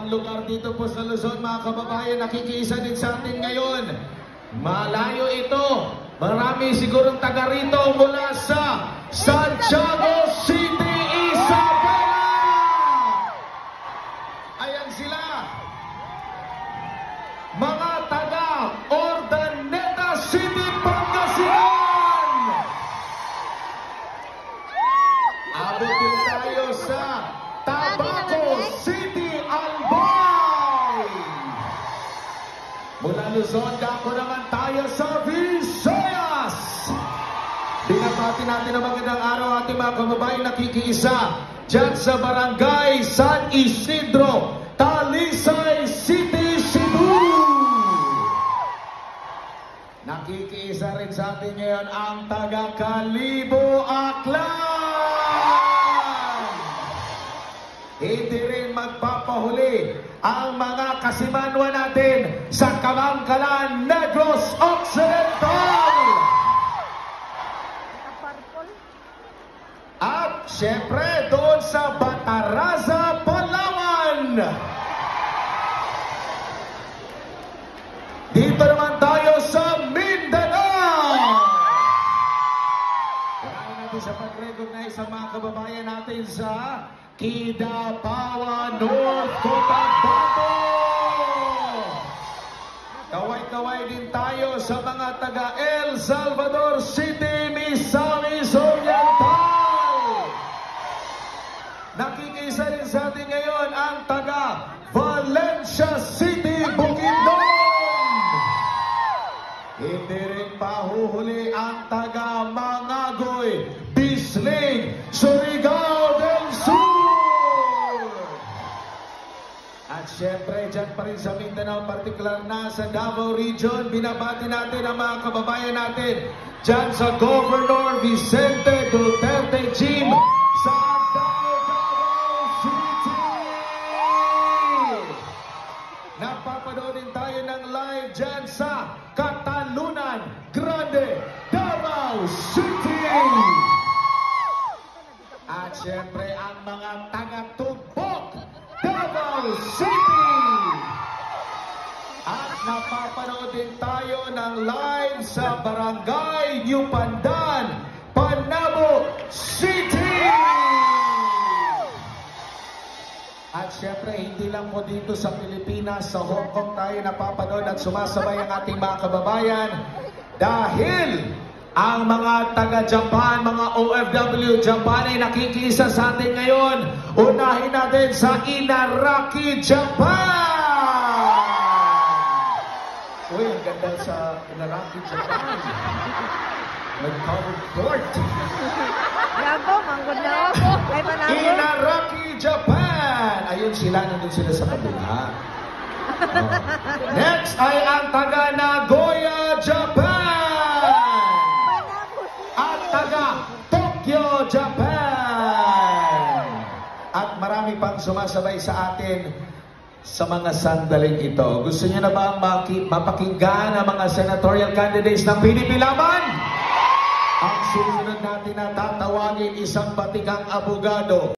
ibang lugar dito po sa Luzon, mga kababayan, nakikiisa din sa atin ngayon. Malayo ito. Marami sigurong taga rito mula sa Santiago City, Isabela. Ayan sila. Mga taga Ordaneta City, Pangasinan. Abutin tayo sa Tabaco City, Albay. Mula Luzon, dako naman tayo sa Visayas. Binabati natin ang magandang araw ating mga kababayan nakikiisa dyan sa Barangay San Isidro, Talisay City, Cebu. Nakikiisa rin sa atin ngayon ang taga Kalibo, Aklan. Hindi rin magpapahuli ang mga kasimanwa natin sa Kamangkalan, Negros Occidental. At syempre doon sa Bataraza, Palawan. Dito naman tayo sa Mindanao. Kailangan natin sa pag-recognize sa mga kababayan natin sa Kidapawan, North Cotabato. Kaway-kaway din tayo sa mga taga El Salvador City, Misamis Oriental. Nakikisa rin sa atin ngayon ang taga Valencia City, Bukidnon. Hindi rin pahuhuli ang taga Mangagoy, Bisling, Surigao del Sur. At syempre, dyan pa rin sa Mindanao, partikular na sa Davao Region, binabati natin ang mga kababayan natin dyan sa Governor Vicente Duterte Gym sa Davao City. Napapanood din tayo ng live dyan sa Katalunan Grande, Davao City. At syempre ang mga taga-Tugbok, Davao City. At napapanood din tayo ng live sa Barangay New Pandan, Panabo City. At syempre, hindi lang po dito sa Pilipinas, sa Hong Kong tayo napapanood at sumasabay ang ating mga kababayan. Dahil ang mga taga-Japan, mga OFW Japan ay nakikisa sa atin ngayon. Unahin natin sa Inaraki, Japan. Uy, ang ganda sa Inaraki, Japan. Nag-covered court. Yago, manggod na ako. Ay, managod. Inaraki, Japan. Ayun sila, nandun sila sa kabila. Next ay ang taga Nagoya, Japan. At taga Tokyo, Japan. At marami pang sumasabay sa atin sa mga sandaling ito. Gusto niyo na ba mapakinggan ang mga senatorial candidates ng PDP Laban? Ang susunod natin na tatawagin isang batikang abogado.